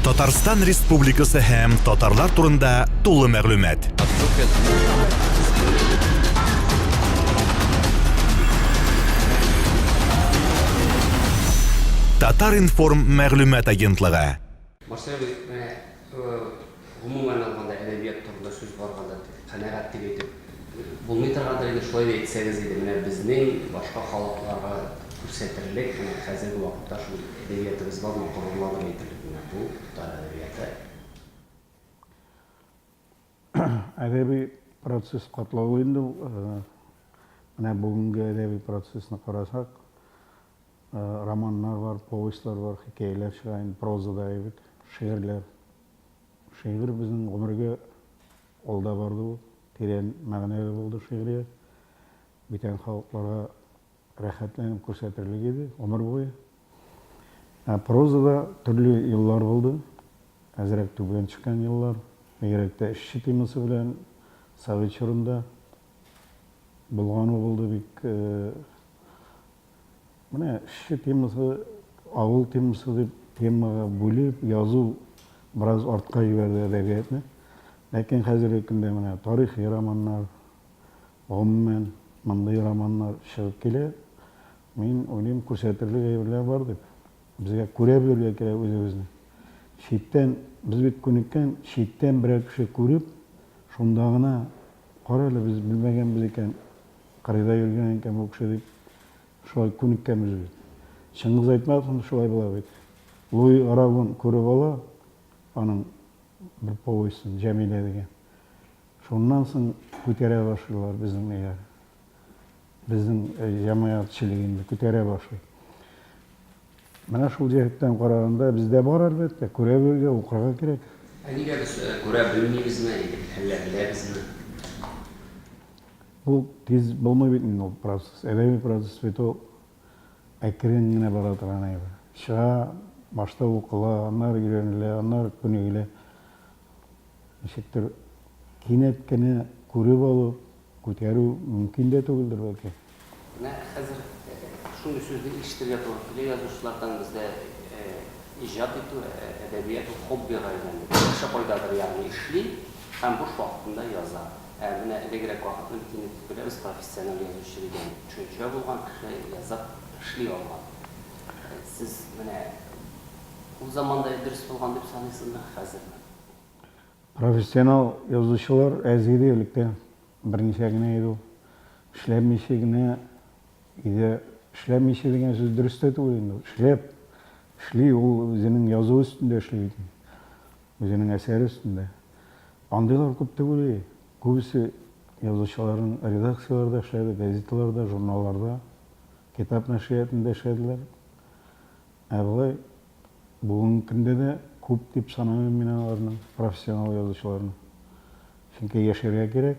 Татарстан Республикасы һәм татарлар турында тулы мәгълүмат. Татар информ мәгълүмат агентлыгы. Гомумән алганда әдәбият турында сүз барганда канәгать дип әйтеп булмый торганда инде шулай да әйтсәгез иде, менә безнең башка халыкларга күрсәтерлек, менә хәзерге вакытта шул әдәбиятыбыз бармы, корылмалар әйтерлек, менә бу татар әдәбияты. Әдәби процесс катлаулы инде. Менә бүгенге әдәби процессны карасак, романнар бар, повестьлар бар, хикәяләр чыга, прозада әйбәт, шигырьләр. Шигырь безнең гомергә алда барды, тирән мәгънәле булды шигырь. Бүтән халыкларга рәхәтләнеп күрсәтерлек иде гомер буе. Прозада төрле еллар булды. Әзрәк түбән чыккан еллар, бигрәк эшче темасы белән совет чорында булганы булды бик. Менә эшче темасы, авыл темасы дип темага бүлеп язу biraz артка җибәрде әдәбиятны. Ләкин хәзерге көндә менә тарихи романнар, гомумән мондый романнар чыгып килә. Мин уйлыйм, күрсәтерлек әйберләр бар дип. Безгә күрә белергә кирәк үзебезне. Читтән, без бит күнеккән, читтән берәр кеше күреп, шунда гына кара әле без белмәгәнбез икән, кырыйда йөргән икән бу кеше дип, шулай күнеккәнбез бит. Чыңгыз Айтматов шулай була бит. Луи Арабын күреп ала, аның bir повестьын, Җәмилә дигән. Шуннан соң күтәрә башлыйлар безнең әгәр. Безнең җәмәгатьчелегенде күтәрә башлый. Менә шул җәһәттән караганда бездә бар әлбәттә, күрә белергә, укырга кирәк. Нигә без күрә белмибезме, әллә беләбезме? Бу тиз булмый бит инде ул процесс. Әдәби процесс бит ул әкрен генә бара торган әйбер. Чыга, башта укыла, аннары өйрәнелә, аннары күнегелә. Ничектер кинәт кенә күреп алу, күтәрү мөмкин дә түгелдер бәлки. Менә хәзер шундый сүзне ишетергә туры килә, язучылардан бездә иҗат итү, әдәбият хоббига әйләнде. Кеше кайдадыр ягъни эшли һәм буш вакытында яза. Менә элегрәк вакытны без профессиональ язучы дигән төшенчә булган кеше язып эшли алган. Сез менә ул заманда дөрес булган дип саныйсызмы хәзер? Профессионал язучылар әз иде электә, берничә генә иде ул. Эшләмичә генә иде. Эшләмичә дигән сүз дөрес тә түгел инде. Эшләп, эшли, ул үзенең язу өстендә эшли, үзенең әсәре өстендә. Андыйлар күп түгел. Күбесе язучыларның редакцияларда эшләде, газеталарда, журналларда, китап нәшриятында эшләделәр. Болай бүгенге көндә дә күп дип санамыйм мин аларның профессионал язучыларны. Чөнки яшәргә кирәк.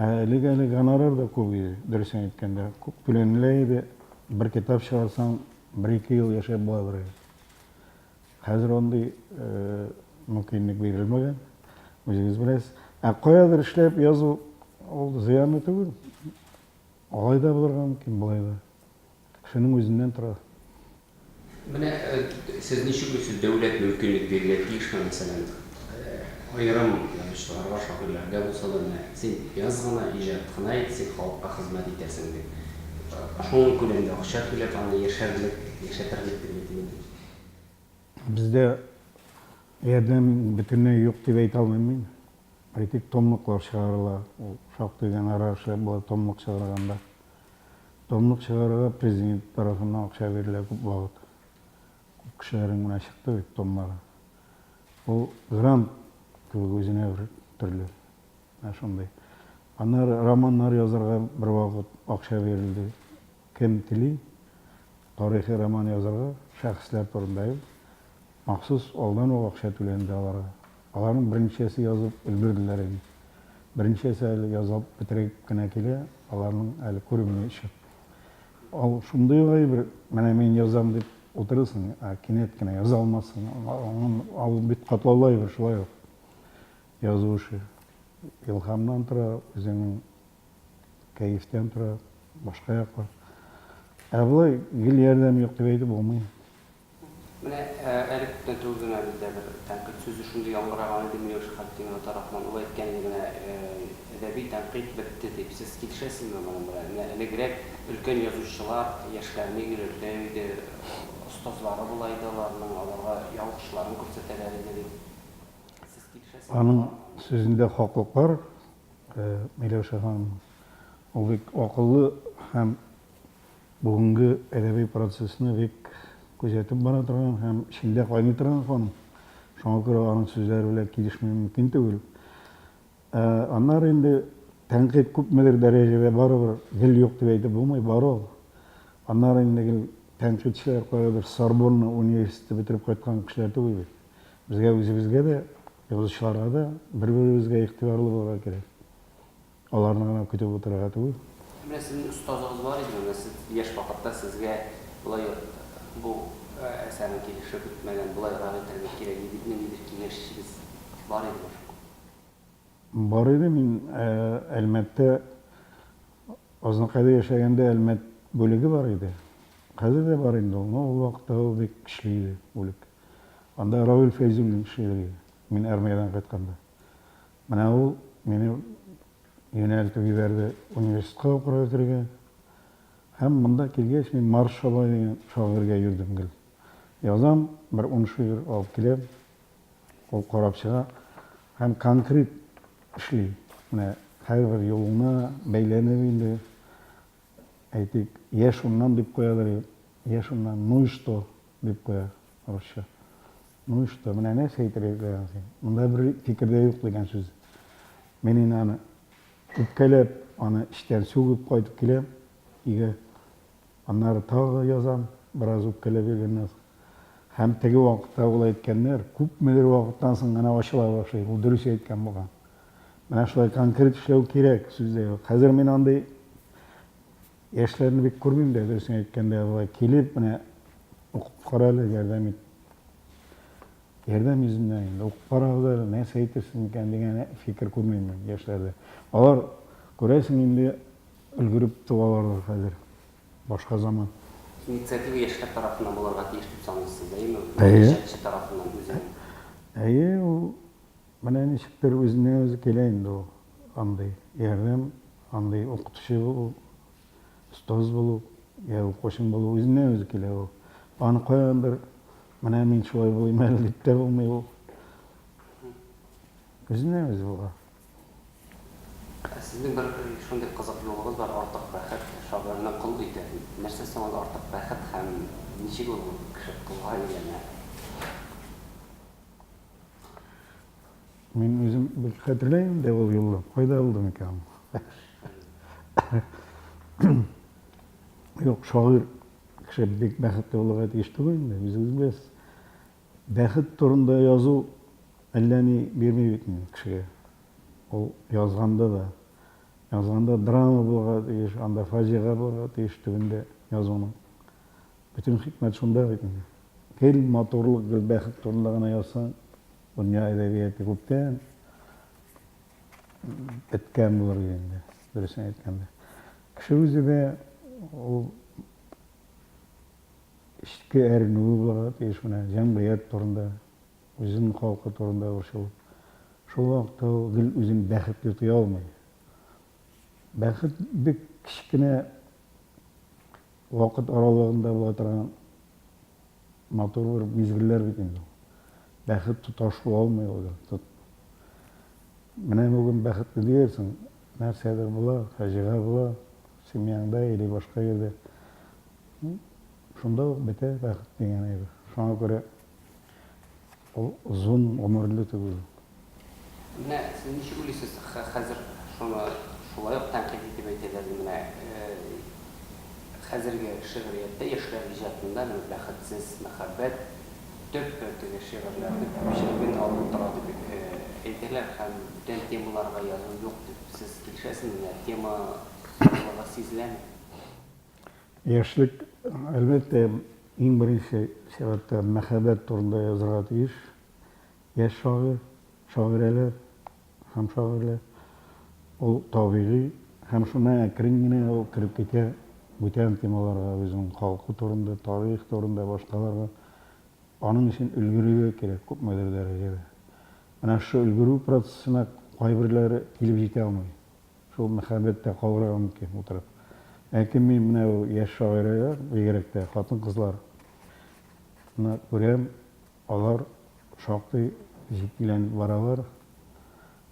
Әлегә гонорар да күп иде, дөресен әйткәндә. Күп түләнелә иде. Бер китап чыгарсаң, 1-2 ел яшәп була бирә. Хәзер андый мөмкинлек бирелмәгән. Үзегез беләсез. Каядыр эшләп язу ул зыянлы түгел. Алай да булырга мөмкин, булай да. Кешенең үзеннән тора. Менә сез ничек үзегез дәүләт мөмкинлек бирергә тиешме, мәсәлән, айрым язучыларга, шагыйрьләргә булса да, син язгана, иҗат кына итсәң, халыкка хезмәт итәсең дип. Шуның күләмендә акча түләп, аны яшәтерлек дип. Бездә ярдәм бөтенләй юк дип әйтә алмыйм мин. Тик томлыклар чыгарыла. Ул шактый гонорар эшләп була томлык чыгарганда. Томлык чыгарырга президент тарафыннан акча бирелә күп вакыт. Күп кешеләрнең менә чыкты бит томлары. Ул грант кебек үзенә бер төрле. Шундай. Аннары романнар язарга бер вакыт акча бирелде. Кем тели тарихи роман язарга шәхесләр турында махсус алдан ук акча түләнде аларга. Аларның беренчәсе язып өлгерделәр инде. Беренчәсе әле язып бетереп кенә килә, аларның әле күренми ишеп. Ал шундый бер менә мин язам дип утырырсың, кинәт кенә яза алмассың. Ал бит катлаулы бер шулай ук. Язу эше илһамнан тора, үзенең кәефтән тора, башка яклар. Болай гел ярдәм юк дип әйтеп булмый. Менә әле күптән түгел генә бездә бер тәнкыйть сүзе шундый яңгыраган иде Миләүшә Хәкимова тарафыннан. Ул әйткән генә әдәби тәнкыйть бетте дип. Сез килешәсезме моның белән? Элегрәк өлкән язучылар яшьләрне өйрәтә иде, остазлары була иде аларның, аларга ялгышларын күрсәтәләр иде дип. Сез килешәсезме? Аның сүзендә хаклык бар. Миләүшә ханым, ул бик акыллы һәм бүгенге әдәби процессны бик күзәтеп бара торган һәм эчендә кайный торган ханым. Шуңа күрә аның сүзләре белән килешмәү мөмкин түгел. Аннары инде тәнкыйть күпмедер дәрәҗәдә барыбер гел юк дип әйтеп булмый, бар ул. Аннары инде гел тәнкыйтьчеләр кайдыр Сорбонна университеты бетереп кайткан кешеләр түгел. Безгә үзебезгә дә, язучыларга да бер-беребезгә игътибарлы булырга кирәк. Аларны гына көтеп утырырга түгел. Менә сезнең остазыгыз бар иде, менә сез яшь вакытта сезгә булай бу әсәрне килешеп бетмәгән, булай итәргә кирәк дип нидер киңәшчегез бар иде. Бар иде, мин Әлмәттә Азнакайда яшәгәндә Әлмәт бүлеге бар иде. Хәзер дә бар инде ул. Ул вакытта ул бик көчле иде бүлек. Анда Равил Фәйзуллин эшләде. Мин армиядан кайтканда. Менә ул мине юнәлтеп җибәрде университетка укырга кергән. Һәм монда килгәч мин Марш Шабай дигән шагыйрьгә йөрдем гел. Язам, бер 10 шигырь алып киләм. Ул карап чыга һәм конкрет эшли. Менә һәрбер юлына бәйләнеп инде әйтик, яшь уннан дип куялар, яшь уннан, ну и что дип куя русча. Ну и что, менә нәрсә әйтергә син? Монда бер фикердә юк дигән сүз. Мин аны үпкәләп, аны эштән сүгеп кайтып киләм. Игә аннары тагы язам, бераз үпкәләп йөргәннән соң. Һәм теге вакытта ул әйткәннәр күпмедер вакыттан соң гына ачыла башлый. Ул дөрес әйткән булган. Менә шулай конкрет эшләү кирәк сүздә. Хәзер мин андый яшьләрне бик күрмим дә, дөрес әйткәндә, булай килеп менә укып каралы ярдәм ит. Ярдәм йөзеннән инде укып карагыз, нәрсә әйтерсең икән дигән фикер күрмим мин яшьләрдә. Алар күрәсең инде өлгереп туалар хәзер. Башка заман. Инициатива яшьләр тарафыннан булырга тиеш дип саныйсыз, әйеме? Яшьләр тарафыннан үзенең. Әйе, ул менә ничектер үзеннән үзе килә инде ул. Андый ярдәм, андый укытучы булу, остаз булу, я укучым булу үзеннән үзе килә ул. Аны каяндыр менә мин шулай булыйм әле дип тә булмый ул. Үзеннән үзе була. Сезнең бер шундый кызык юлыгыз бар, артык бәхет, шагыйрьне кол итә. Нәрсә соң ул артык бәхет һәм ничек ул кеше кылга әйләнә? Мин үзем бик хәтерләйм дә ул юлны. Кайда булды микән? Юк, шагыйрь кеше бик бәхетле булырга тиеш түгел инде. Үзегез беләсез. Бәхет турында язу әллә ни бирми бит кешегә. Ул язганда драма булырга тиеш, анда фаҗига булырга тиеш түгендә язуның. Бүтән хикмәт шунда бит инде. Гел матурлык, гел бәхет турында гына язсаң, дөнья әдәбияты күптән беткән булыр инде, дөресен әйткәндә. Кеше үзе дә ул эчке әрнүе булырга тиеш менә җәмгыять турында, үзенең халкы турында борчылу. Шул вакытта ул гел үзен бәхетле тоя алмый. Бәхет бик кечкенә вакыт аралыгында була торган матур бер мизгелләр бит инде. Бәхет тоташу алмый ул. Менә бүген бәхетле диярсең, нәрсәдер була, фаҗига була, семьяңда или башка ердә. Шунда ук бетә бәхет дигән әйбер. Шуңа күрә ул озын гомерле түгел. Менә сез ничек уйлыйсыз, хәзер шулай ук тәнкыйть итеп әйтәләр, менә хәзерге шигъриятта, яшьләр иҗатында бәхетсез мәхәббәт төп теге шигырьләрне күпчелеген алып тора дип әйтәләр һәм бүтән темаларга язу юк дип. Сез килешәсезме? Тема сизеләме? Яшьлек әлбәттә иң беренче сәбәптә мәхәббәт турында язырга тиеш. Яшь шагыйрь, шагыйрәләр һәм шагыйрьләр ул табигый һәм шуңа әкрен генә ул кирип китә бүтән темаларга, үзенең халкы турында, тарих турында, башкаларга Onun için ülgürüge керек көпмедір дәрежеде. Мына şu ülgürүү процессine кайбірлері келіп жете алмайды. Шул мәхәббәттә калырга мөмкин утырып. Ләкин мен менә яшь шагыйрәләр, бигрәк тә хатын-кызлар күрәм, алар шактый җитдиләнеп баралар.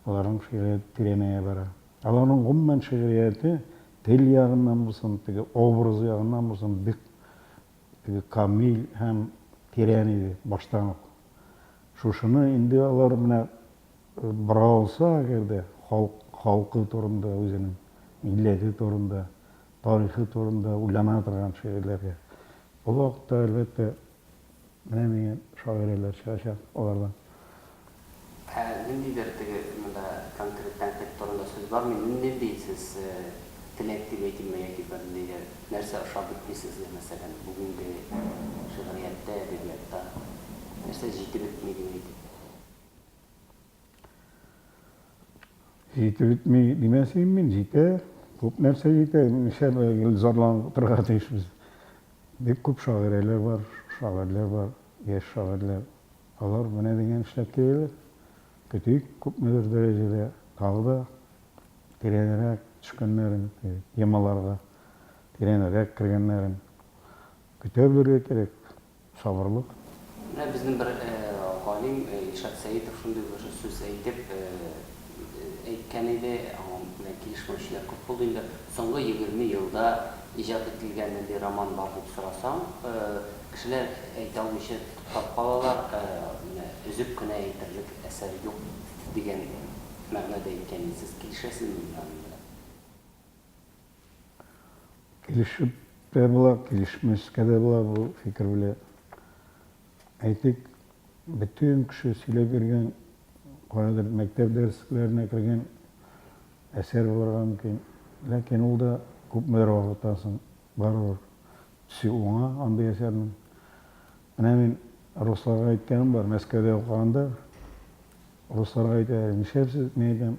Аларның шигырияты тирәнәя бара. Аларның гомумән шигырияты тел ягыннан булсын, теге образ ягыннан булсын, бик камил һәм тирән иде баштан ук. Шушыны инде алар менә бара алса, әгәрдә халкы турында, үзенең милләте турында, тарихы турында уйлана торган шигырьләргә. Ул вакытта әлбәттә менә миңа шагыйрәләр чыгачак алардан. Ниндидер теге монда конкрет тәнкыйть турында сүз бармы? Нинди дейсез теләк дип әйтелмәй яки бер ниндидер нәрсә ошап бетмисез, мәсәлән, бүгенге шигъриятта, әдәбиятта нәрсә җитеп бетми дип әйтеп. Җитеп бетми димәсәм мин, җитә, күп нәрсә җитә, нишә зарланып торырга тиешбез. Бик күп шагыйрәләр бар, яшь шагыйрәләр. Алар менә дигән эшләп киләләр. Көтик күпмедер дәрәҗәдә тагы да тирәнрәк төшкәннәрен, темаларга тирәнрәк кергәннәрен көтә белергә кирәк, сабырлык. Менә безнең бер галим Илшат Сәетов шундый бер сүз әйтеп әйткән иде, менә килешмәүчеләр күп булды инде. Соңгы 20 елда иҗат ителгән инде роман бар дип сорасам, кешеләр әйтә алмыйча туктап калалар, өзеп кенә әйтерлек әсәр юк дигән мәгънәдә икән. Сез килешәсезме белән? Килешеп тә була, килешмәскә дә була бу фикер белән. Әйтик, бөтен кеше сөйләп йөргән, кайдыр мәктәп дәресләренә кергән әсәр булырга мөмкин. Ләкин ул да күпмедер вакыттан соң барыр. Төсе уңа андый әсәрнең. Менә мин русларга әйткәнем бар, Мәскәүдә укыганда русларга әйтә, нишләпсез, мин әйтәм,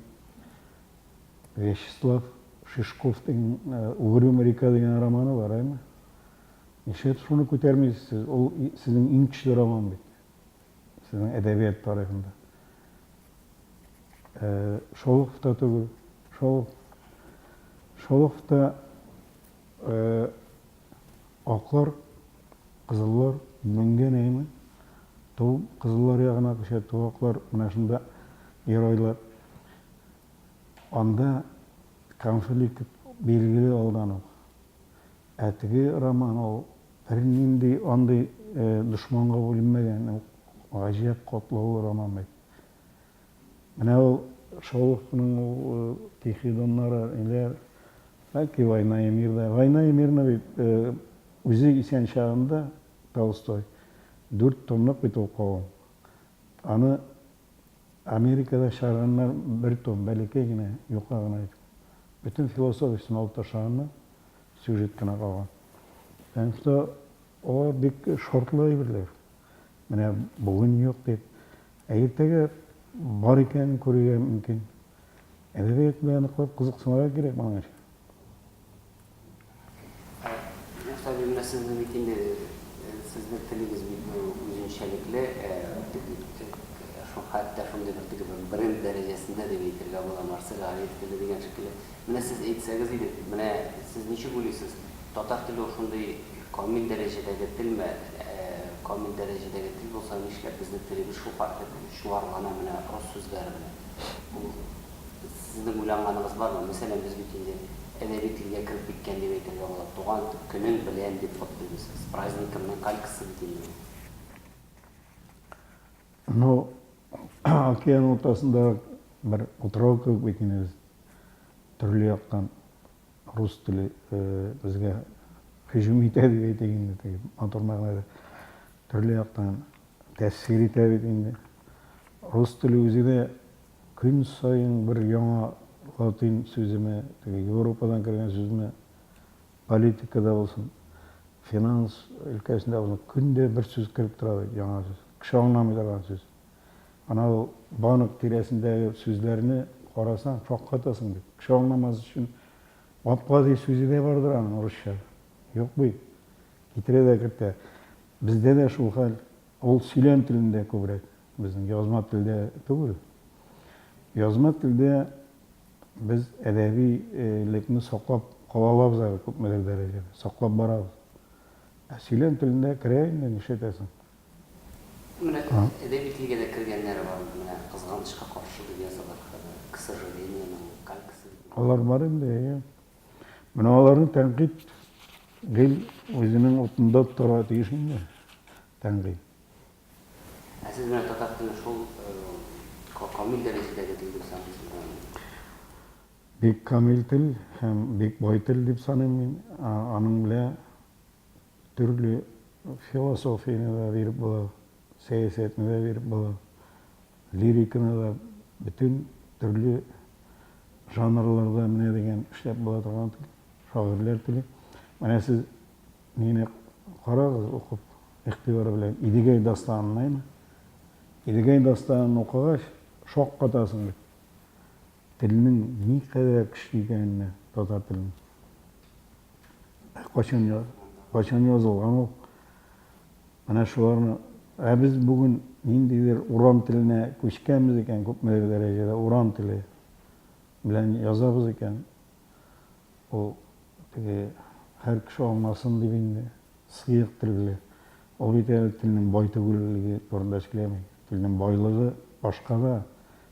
Вячеслав Шишковның «Угрюм река» дигән романы бар, әйме? Нишләп шуны күтәрмисез? Ул сезнең иң көчле роман бит. Сезнең әдәбият тарихында. Шолохов та түгел. Шолохов та аклар, кызыллар менгән әйме? Тау кызыллар ягына кеше, туаклар менә шунда геройлар. Анда конфликт белгілі алдан ук. Әтіге роман ол бер нинди андай душманга бүленмәгән, гаҗәп катлаулы роман бит. Менә ул Шолоховның Тихий доннары иләр, бәлки Война и мирда. Война и мирны бит үзе исән чагында Толстой 4 томлык бит укыган. Аны Америкада чыгарганнар 1 том, бәләкәй генә, юка гына. Bütün filosofisini alıp taşağını süjet kına kalgan. Yani işte o bik şortlayıbırlar. Mene bugün yok deyip. Ertege var eken körüge mümkün. Edebiyat beyanıklar kızıksınlara gerek bana göre. Tabii mesela sizin bitinde sizin tiliniz üzünçelikle hatta şunda bir birinci derecesinde de bitirge bulamazsa gayet dili degan şekilde. Mene siz aytsangiz edi, mene siz necha bo'lasiz? Tatar tili shunday komil darajadagi tilmi? Komil darajadagi til bo'lsa, ishlab bizning tilimiz shu farqi, shu arg'ana mene rus so'zlari bilan. Bu sizning o'ylanganingiz bormi? Masalan, biz bitinde edebiy tilga kirib ketgan deb aytgan bo'ladi. Tug'an kuning bilan deb qotdingiz. Праздникimning qalqisi deydi. No, океан ортасында bir отырау кебек бекенебез. Төрле яктан рус теле безгә һөҗүм итә дип әйтик инде, матур мәгънәдә. Төрле яктан тәэсир итә бит инде. Рус теле үзе дә көн сайын бер яңа латин сүземе, Европадан кергән сүзме, политикада булсын, финанс өлкәсендә булсын, көндә бер сүз кирип тора бит, яңа сүз. Кеше аңламый торган сүз. Ана банк тирәсендәге сүзләрне карасаң, шаккатасың бит. Кеше аңламас өчен апкади сүзе дә бардыр аның русча. Юк бит. Китерә дә кертә. Бездә дә шул хәл. ол сөйлем тілінде көбірек, біздің язма тілде түгел. Язма тілде біз әдәбилекні сақлап қалалабыз әлі көпмелер дәрежеде, сақлап барабыз. Сөйлем тілінде кірейін, нешетесің? Міне әдеби тілге де кіргендері бар, міне қызғанышқа қарсы деп жазылар, к сожалению, калькасы. Олар бар енді, міне олардың тәнқид гел өзінің ұтында тұра дейшінде, тәнқид. Сіз міне татар тілі шол камил дәрежедегі тіл деп санайсыз? Бек камил тіл, һәм бек бай тіл деп санаймын. Аның біле түрлі философияны да беріп болады, саясатыны да беріп болады, лириканы да бүтін түрлі жанрларда міне деген ішлеп бола тұрған тіл, шағырлар тілі. Міне сіз нені қарағыз оқып, иқтибары білен, Идегей дастанын айны. Идегей дастанын оқығаш, шоқ қатасың деп. Тілінің не қадar күшті екеніне татар тілінің. Қашан жазылған ол. Міне шуларны, біз бүгін нендейлер уран тіліне көшкенбіз екен, көпмелер дәрежеде уран тілі білен жазабыз екен. Ол әр кіші олмасын дегенде сыйық тілі. Ол бетер тілінің бай түгілігі турында сөйлемейді. Тілінің байлығы башқа да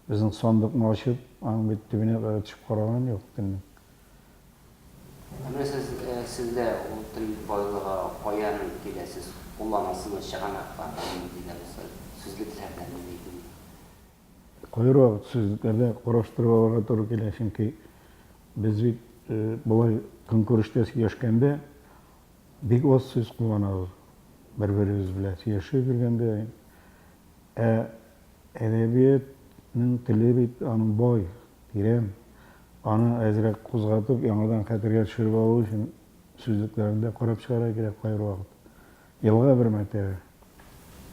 біздің сандықны ашып, аң бет түбіне қарай түсіп қараған жоқ тілінің. Міне сізде ол тіл байлығы қоян келесіз, қолданасыңыз шығанаққа дейді сөзліктерден дейді. Қойыр уақыт сөздіктерде қораштырып алға тұры келесін ки, біз бұлай күнкөріштес ешкенде бек осы сөз қолданады. Бір-біріміз біле сүйеші кіргенде әдебиетнің тілі бет аның бой, терем, аны әзірек қозғатып, яңадан қатырға түсіріп алу үшін сөздіктерінде қарап шығара керек қайыр уақыт. Елға бір мәртебе.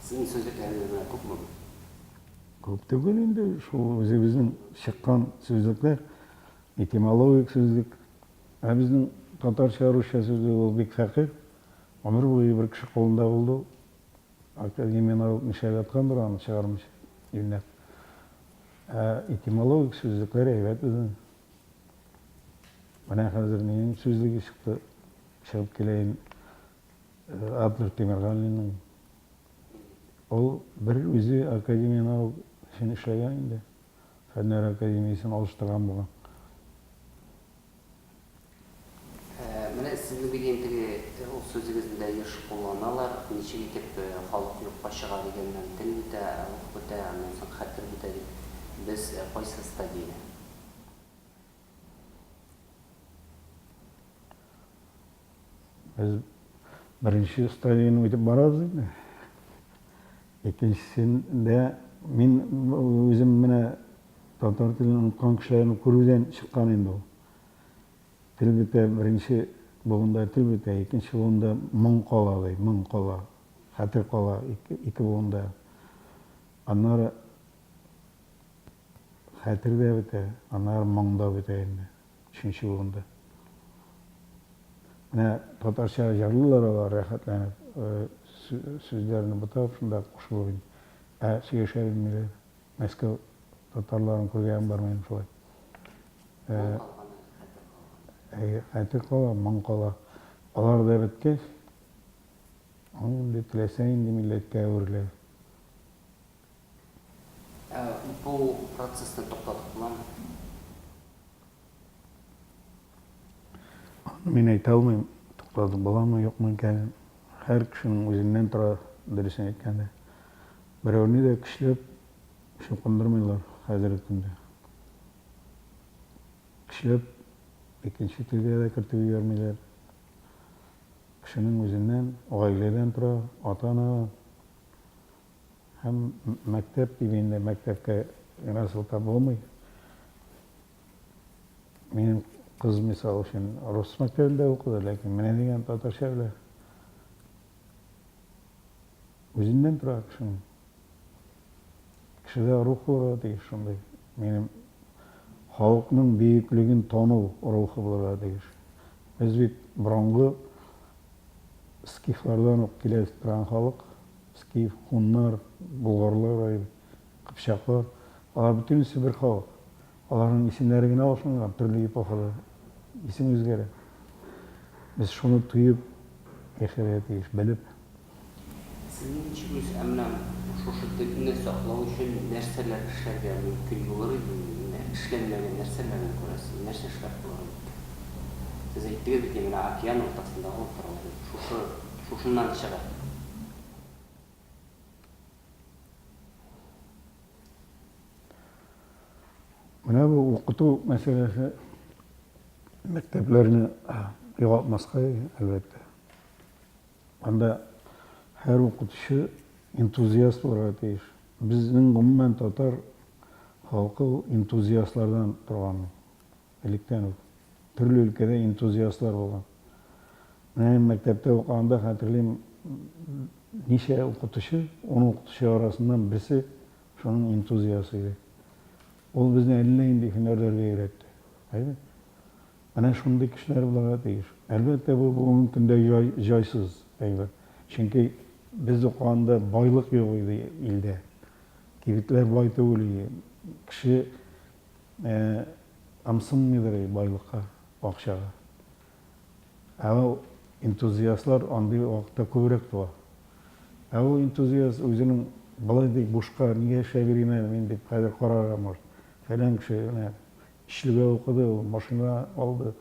Сіздің сөздіктеріңізде көп мө? Көп түгел енді, сол өзіміздің шыққан сөздіктер, этимологик сөздік, біздің татарша, русша сөздік ол бек фәқир. Өмір бойы бір кіші қолында болды. Академияны алып нешел атқандыр, аны шығармыш үйінеп. Этимологик сөздіктер әйбәт біздің. Міне қазір ненің сөздігі шықты, шығып келейін Абдыр Темірғалинның. Ол бір өзі академияны алып үшін ішлеген енді. Фәннер академиясын алыштырған болған. Міне сіздің бігентігі ол сөзіңізді еш қоланалар, неше кетіп халық юққа шыға дегеннен тіл бүті, ұқ бүті, анонсын қаттыр бүті деп біз қойсызда дейді. Біз бірінші стадияны өтіп барамыз енді. Екіншісінде мен өзім міне татар тілін ұмытқан кішілерін көруден шыққан енді ол. Тіл біте бірінші болғанда тіл біте, екінші болғанда мың қала дейді, мың қала, қатыр қала, екі болғанда. Анары қатыр да біте, анары мың да біте енді, үшінші болғанда. Міне татарша жарлылар олар рахатланып, сөздеріні бұтап, шында қошылығын. Сөйеше білмелер, Мәскеу татарларын көрген бармайым солай. Қатыр қала, мың қала. Олар да біткеш, оны тілесейін демейлетке өрлер. Бұл процесті тоқтатып бұлан? Мен айта алмайым, тоқтатып бола ма, жоқ ма екенін. Әр кішінің өзінен тұра дұрысын еткенде. Біреуіне де кішілеп, шоқындырмайлар қазіргі күнде. Кішілеп, екінші тілге де кіртіп бермейлер. Кішінің өзінен, оғайледен тұра, ата-анадан. Hem mektep dibinde, mektepke rasılta болмай. Benim kız misal için Rus mektebinde okudu, lakin mene degen tatarşa bile. Özünden turar kişinin. Kişide ruh var deyir şunday. Benim halkının büyüklüğün tonu ruhu var deyir. Biz bir brongu skiflardan okup kelip turan halk. Skif, Hunlar, Bulgarlar, Kıpçaklar. Alar bütünüsü bir halk. Aların isimleri gene alışınlar, türlü epokalı isim özgere. Biz şunu tuyup, eşeriyeti bilip, Sizin içiniz emnam şu dilini saklamak için nerseler işlerge mümkün olur, işlenmeyen nerselerden görəsiniz, nerse işler olur. Siz aytdınız ki, yani okyan ortasında oturur, şundan çıkar. Mana bu okutu meselesi mekteplerini yoğaltmasqa elbette. Anda her okutuşu entuziyast olarak değiş. Bizning umuman Tatar halkı entuziyastlardan turgan. Elikten türlü ülkede entuziyastlar olgan. Men mektepte okuganda hatırlayayım nice okutuşu, onun okutuşu arasından birisi şunun entuziyasıydı. Ol bizni elleyin hünerlerge öğretti. Hayır. Ana şundaki kişiler bulara değiş. Elbette bu bugün günde jaysız. Hayır. Çünkü biz okuyanda baylık yok idi ilde. Kibitler bay tövülü. Kişi amsınmıdır baylıkka, akşağa. Ama entuziyastlar andı vakta kövrek var. Ama entuziyast özünün balaydık boşka niye şey vereyim ben de kadar karar amar. Falan kişi ne işliğe okudu, maşına aldı,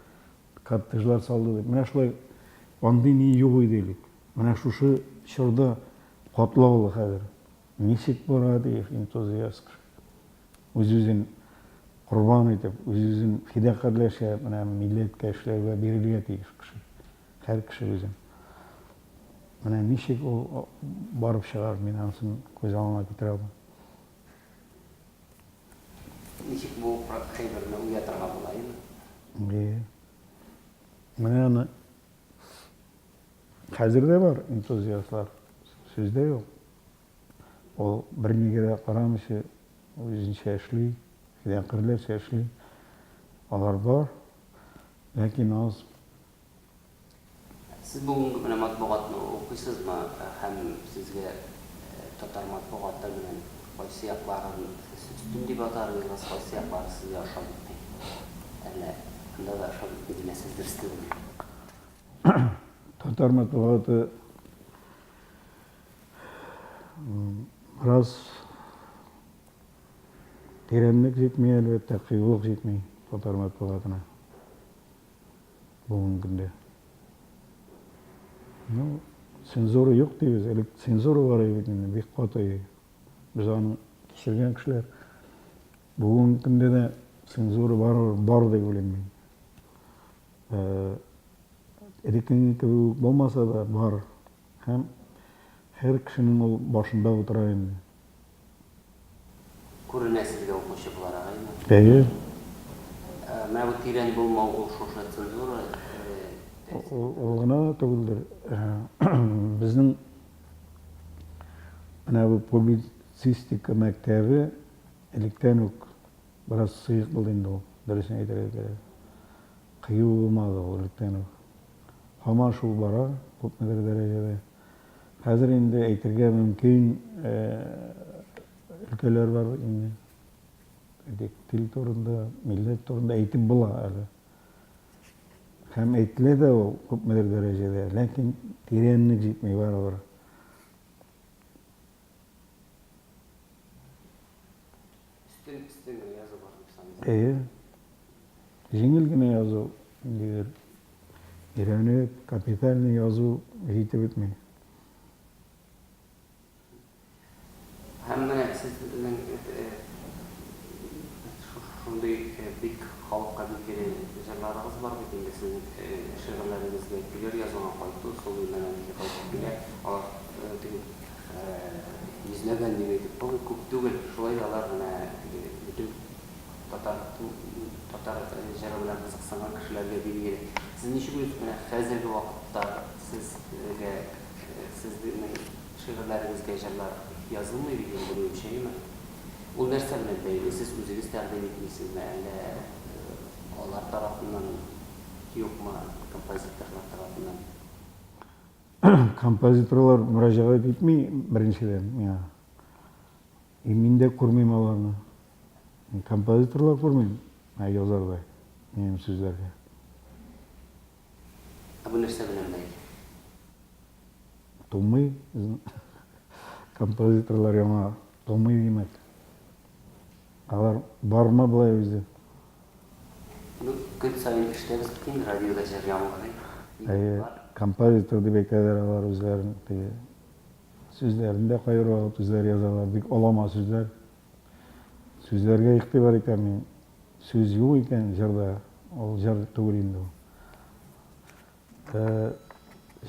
kartejler saldı. Mana şulay andı niye yok idilik. Mana şu şurada katlağılı hazır. Nişik bora deyip entuziyast. Özünün kurban edip, özünün fidakarlaşa mana milletke işlerge berilge deyip kişi. Her kişi özün. Mana nişik o barıp çıkar, men ansın göz alma getirdim. Nişik bu hayberine uyatırga bulayım. Mana ana hazırda var entuziyastlar. Sözde yok. O birini kere qaramışı, özün şeşli, fidakarlar şeşli. Alar var. Lakin az. Siz bugün matbuatını okuysizmi? Hem sizge Tatar matbuatlar bilen qaysi yaqlarını üstün deb atarınız, qaysi yaqları sizge aşağı gitmeyin. Yani bunda da aşağı gitmediğine sizdir istedim. Tatar matbuatı biraz terenlik jetmiyor elbette, kıyılık jetmiyor Tatar matbuatına. Bugün günde. Senzuru yok diyoruz. Senzuru var evinde, bir katayı. Biz onu kişirgen kişiler. Bugün günde de senzuru var diye bilemiyorum. Erkeğin gibi olmasa da var. Hem her kişinin o başında oturayım. Kurun sizge okuşu bular ağayım. Peki. Mana bu tiren bulma o şoşna senzuru Oğuna tövüldür. Bizning mana bu publisistika maktabi elikten ok biraz sıyık buldu endi o. Derisini aytara kerak. Kıyı olmadı o elikten ok. Haman şu bara, köpmedir derecede. Hazır endi aytırga mümkün ülkeler var endi. Dil turunda, millet turunda aytib bula hali. Hem etle de o köpmedir derecede. Lakin terenlik jetmey var orada. Üstün yazı var. Жеңілгіне yazı, үйреніп, капитальный yazı жетіп etmey. Hem mana sizning şunday büyük halkqa bilgili yazarlarınız var mı? Şimdi sizin şiirlerinizde bilir yazılan koydu, sol yönelen bilir. Alar yüzlegen gibi bu köktügül şolay alar bütün Tatar jara bilen kızıksanan kişilerge bilgili. Siz niçe görüyorsunuz? Hazırki vaqtda sizning şiirlerinizge yazarlar yazılmıyor gibi bir şey mi? Bu nerselerle değil, siz özünüz təqdim etmişsiniz mi? Onlar tarafından yok mu, kompozitörler tarafından? композиторлар müracaat etmeyi birinciden ya. Мен de kurmayım alarını. Композиторлар kurmayım. Yazarlar. Benim sözlerge. Bu nerse bilemeydi. Tolmay. Композиторлар яңа tolmay demek. Алар бар ма былай bizde? Gün sayın işlerimiz kim radyoda jaryan var. Композитор деп әйтәләр алар үзләрен. Сүзләрендә кайыр вакыт үзләр язалар. Бик олама сүзләр. Сүзләргә игътибар итәм мин. Сүз юк икән җырда. Ул җыр түгел инде ул.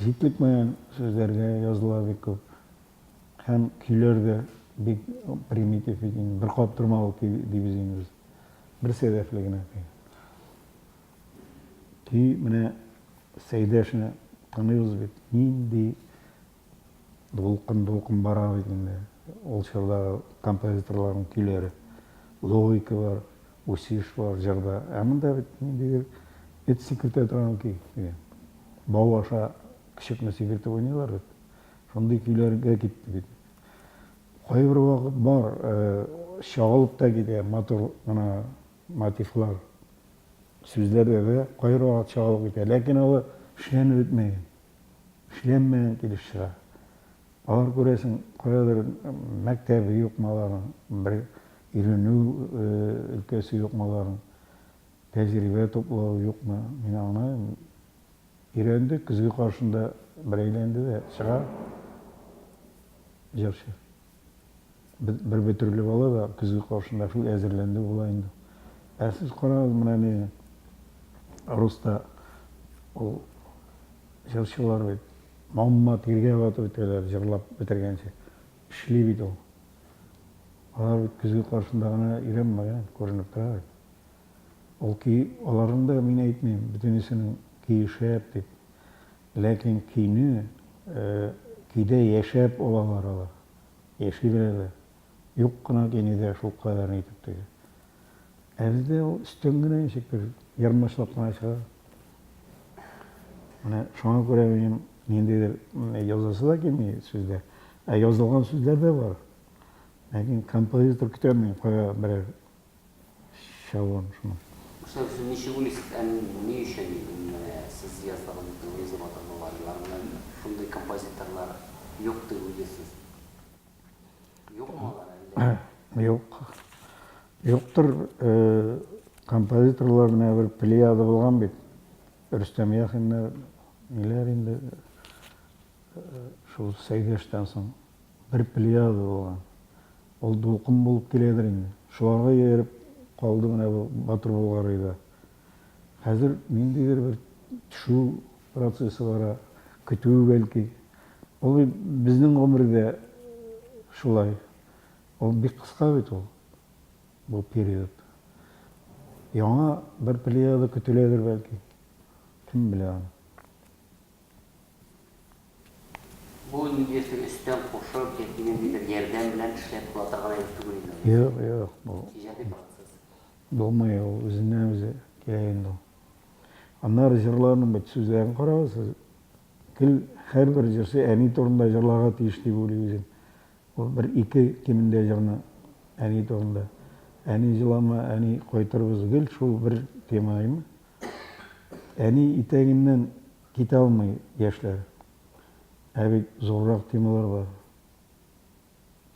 Җитлекмәгән сүзләргә язылар бик күп. Һәм көйләр дә бик примитив икән. Бер каптырмалы дибез инде без. Бер сәдәфле генә. Менә Сәйдәшне tanıyoruz bit. Нинди дулкын бара икән. Ул чорда композиторларның көйләре. Логика бар, үсеш бар җырда. Ә монда бит ниндидер секрет торган көй. Бау аша кичекне секрет уйныйлар бит. Шундый көйләргә китте бит. Кайбер вакыт бар, чагылып та китә мотор гына мотивлар. Сүзләрдә дә кайбер вакыт чагылып китә. Ләкин ул эшләнеп бетмәгән. Эшләнмәгән килеш чыга. Алар күрәсең, кайдыр мәктәбе юк маларның, бер өйрәнү өлкәсе юк маларның, тәҗрибә туплау юкмы? Мин аңлыйм. Өйрәнде, көзге каршында бер әйләнде дә чыга. Җырчы. Бер бөтерле бала да көзге каршында шул әзерләнде була инде. Ә сез карагыз, менә ни Руста ул җырчылар бит Мамма тиргә батып үтәләр, җырлап бетергәнче. Эшли бит ул. Алар бит көзге каршында гына өйрәнмәгән, күренеп тора. Ул ки аларның да мин әйтмим, бөтенесенең киешәп дип. Ләкин кийне кийдә яшәп алалар алар. Яши беләләр. Юк кына кийнедә шул кадәрен әйтеп тегә. Ә бездә ул өстен генә ничектер ярмашлап кына чыга. Менә шуңа күрә мин ниндидер язасы да килми сүздә. Ә язылган сүзләр дә бар. Ләкин композитор көтәм кая берәр шавын шуны. Siz nişi ne işe siz yazdığınız yazı var. Şunday kompozitörler yoktu biliyorsunuz. Yok mu onlar? Yok. Yoktur. Композиторларның bir pleyada булган бит. Рөстәм Яхиннар ниләр инде шул Сәйдәштән соң bir pleyada булган. Ул дулкын булып киләдер инде. Шуларга ереп калды менә бу Батыр Булгарыйда. Хәзер ниндидер бер төшү процессы бара, көтү бәлки. Ул безнең гомердә шулай. Ул бик кыска бит ул. Бу период. Яңа bir pleyada көтеләдер бәлки. Kim белә аны. Bu üniversite üstten koşup kettiğiniz bir yerden bilen işlep bulatırgana yaptı böyle. Yok. Bu Ticari baksız. булмай ул үзеннән үзе килә инде. Аннары җырларның бит сүзләрен карагыз. Һәрбер җырчы әни турында җырларга тиеш дип уйлый. Ул bir ике кимендә җырны әни турында. Әни җылама, әни кайтырбыз гел шул бер темаймы. Әни итәгеннән китә алмый яшьләр. Ә бит зуррак темалар бар.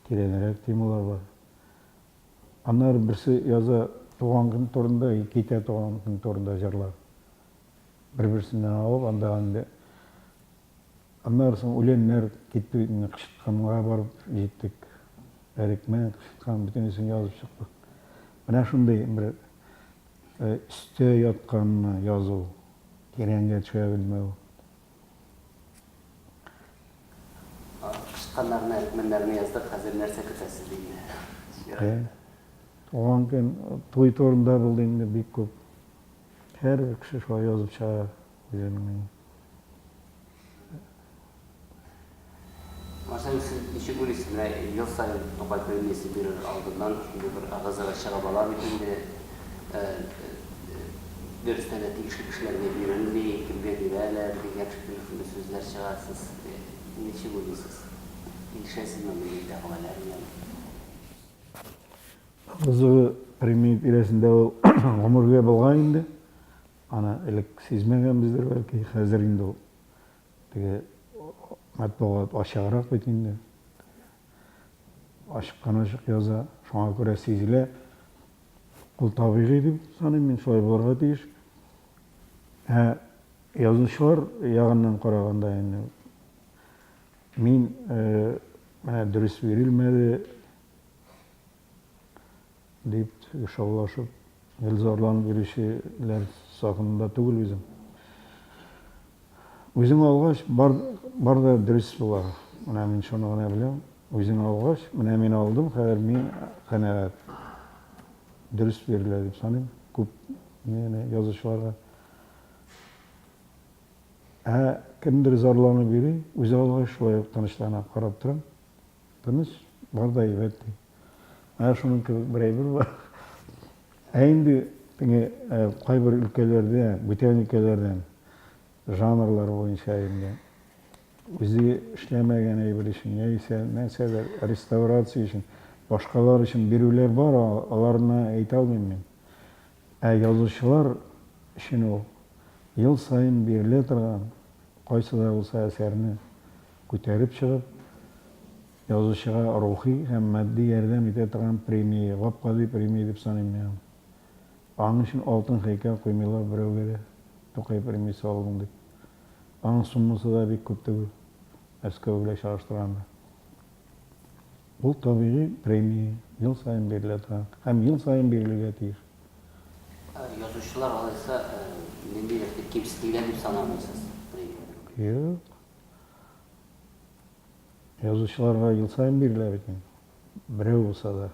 Тирәнрәк темалар бар. Аннары берсе яза туган көн турында, китә туган көн турында җырлар. Бер-берсеннән алып, анда аннары соң үләннәр китте, кышытканга барып җиттек. Әрекмә кышыткан бөтенесен язып чыктык. Менә шундый бер өстә яткан язу, тирәнгә төшә белмәү. Kışkanlarını, erkmenlerini yazdık, hazır nerse kıtasız değil. Туган көн туй турында булды инде бик күп. Һәр кеше шулай язып чыга үзенең. Mesela siz işi kulisinde yıl sayın Tokay Belediyesi bir aldığından şimdi bir ağızlara çıkabalar bütünde Dörüsten de tiyişli kişilerine bilinmeyi, kimge bilerler, diğer şekilde sözler çıkarsız. Niçin buluyorsunuz? İlişesiz memnuniyet havalar yani. Kızığı primit iresinde o omurga bulgan indi. Ana elek sizmegen bizler belki hazır indi o. Tige matbuat aşağırak bitindi. Aşıkkan aşık yaza, şuna göre sizile kul tabiği dip sanayım men şoy bolorga tiyiş. Yazışlar yağından qaraganda endi men mana dürüst verilmedi deyip şovlaşıp elzorlanıp yürüyüşler sakında tugul bizim. Özün algaç bar da dürüst bular. Mana men şonu gana bilem. Özün algaç, mana men aldım, hazır men kanaat dürüst verildi dip sanayım. Köp meni yazışlarga kimdir zorlanıp biri, özü algaç şulay tanışlarına qarap turam. Tanış bar da evet. Şunun birey-bir var. Endi kayber ülkelerde, bütün ülkelerden janrlar boyunca endi özü işlemegen bir işin, neyse restaurasiya için, başkalar için birüler var, alarına ayta almayayım men. Yazıcılar için o yıl sayın berilе turgan qaysı da bolsa eserini көтеріп çıkıp yazıcıga ruhi hem maddi yardım ete turgan premiya, gapqali premiya dep sanayım men. Onun için altın heykel koymalar birovga To'qay premiyasi aldım dep. Onun summasi da bek ko'p tugul. Moskva bilan solishtirganda. Bu tabiiy premiya yıl sayın beriladi hem yıl sayın berilgan tiyiş. Yazışçılar alırsa ne bileyim kimsizlikten dep sanamıyorsunuz. Yok. Yazıcılarga yıl sayın beriladi ekan. Birov bolsa da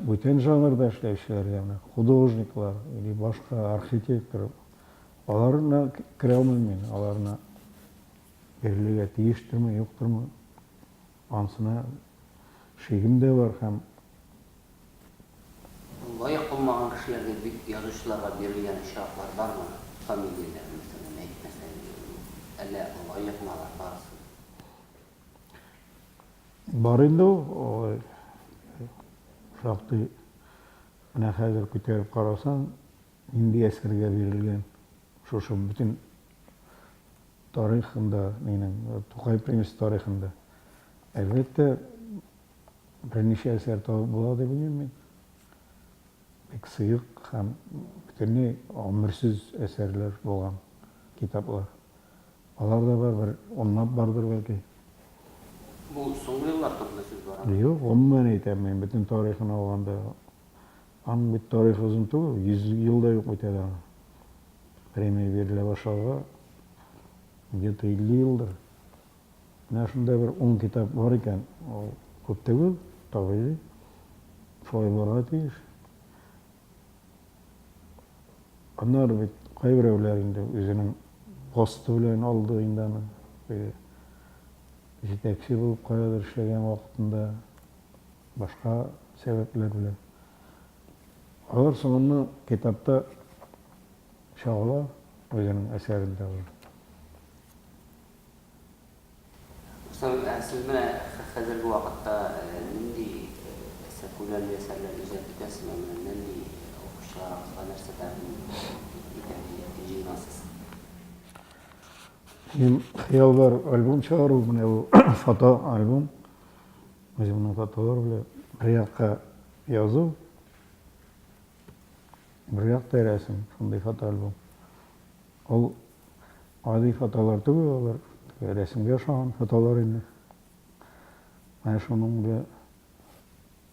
bütün janrda işlevçiler yani hudожниклар или başka arxitektor alarına kire almayayım men. Alarına berilge tiyiştirme, yokturma ansına şeyim de var hem Layık olmayan kişilerde yazışçılarga berilgen şartlar var mı? Familiyalar mesela ne etmesen, elle layık malar varsın. Бар енді o şaxtı mine hazır көтеріп қарасаң инди әскерге берілген шошы bütün tarixinde менің To'qay premiyasi tarixinde elbette бірнеше әсер тауып болады деп ойлаймын мен. Бек сыйық һәм бүтünlüğü ömürsüz әсерлер болған kitaplar. Алар да бар, bir onlap bardыр belki. Bu soңғы yıllar турында сөз бар. Yok, ondan aytам men bütün tarixini alganda. Анын бүт тарихи uzun түгүл, 100 yılda yok ötedi. Premiya berilе башлауга где-то 50 yıldır. Мына шундай bir 10 kitap var ekan, o көп түгүл, табигый. Шулай барга тийиш. Анар бит кайбирөөлөр инде өзүнүн посты менен алдыгында жетекчи болуп кайдыр иштеген убактында башка себептер менен. Алар соңунда kitapta чагыла өзүнүн эсеринде бар. Siz mene hazırki vakitte nindi sekuler eserler icad etesiniz mi? Nindi okuşçularımızga nerseler icadınasız? Мен хыял бар альбом чыгаруу, мына бул фото альбом. Өзүмдүн фотолор беле бир жакка жазуу, бир жакта рәсим, шундай фото альбом. Ол адый фотолор түгүл, алар рәсимге ошогон фотолор эмне. Мен шунун беле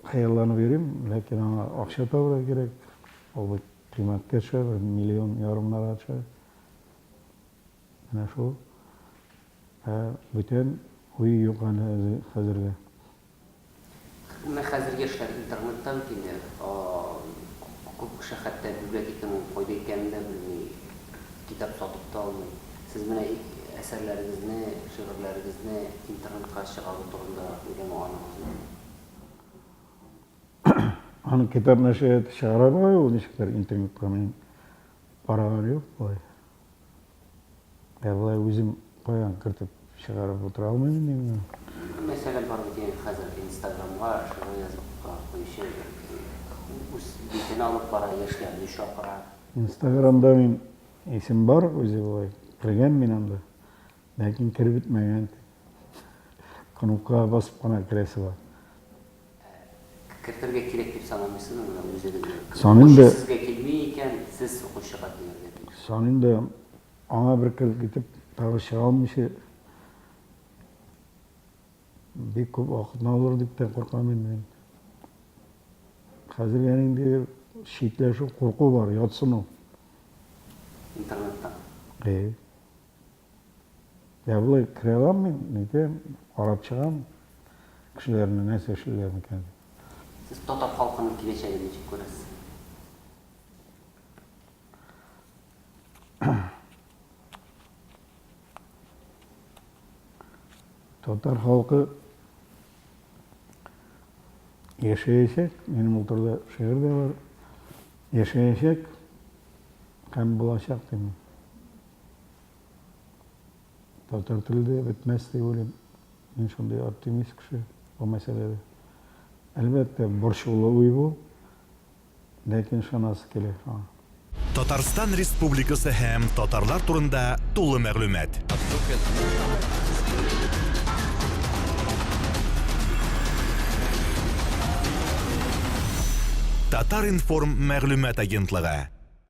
хыялланып берем, лекин ага акча табуу керек. Ол кыйматка чыга, 1,5 миллион чыга. Мына шул bütün uyu yok hala hazırda. Ben hazırga işler internetten dinler. Көп kişi hatta bibliotekanın koydaykeninde bilmeyi, kitap satıp da almayı. Siz bana eserlerinizni, şiirlerinizni internetga çıkarıp durumda öyle mi anladınız? аны китап нәшрият чыгара бай, ул ничектер интернетка мен бараган юк болай. Болай үзем каян кертип чыгарып отура алмайм мен. Mesela var bir hazır Instagram'a şöyle yazıp koyuşu uz bitini alıp bara yaşlayan düşüyor para. Instagramda men isim бар, өзі болай. Кірген мен анда. Ләкин кіріп бітмеген. Кнопкаға басып қана кіресі бар. Kırtırga kirek deyip sanamıyorsun ama özü de Sonunda- Okuşu sizge kelmeyken siz okuşu katıyor dedi. Sonunda аңа бір кіріп кетіп, тағы шыға алмайшы бек көп уақытын алыр дептен қорқамын мен. Қазір янеңде шитлешу қорқу бар, ятсыну. İnternetten. Я былай кіре аламын мен, нетем, қарап шығамын. Кішілерінің, әсершілерінің кәді. Siz Tatar halkının geleceğini için görürsünüz. Татар халқы яшайшек, менің ұлтырда шиғыр да бар, яшайшек, һәм болашақ деймін. Татар тілі де бітмәс деп ойлаймын. Мен сондай оптимист кіші бұл мәселеде. Әлбәттә, борчулы ой бұл, ләкин шанасы келе. Татарстан Республикасы һәм татарлар турында тулы мәгълүмат. Татар информ мәгълүмат агентлыгы.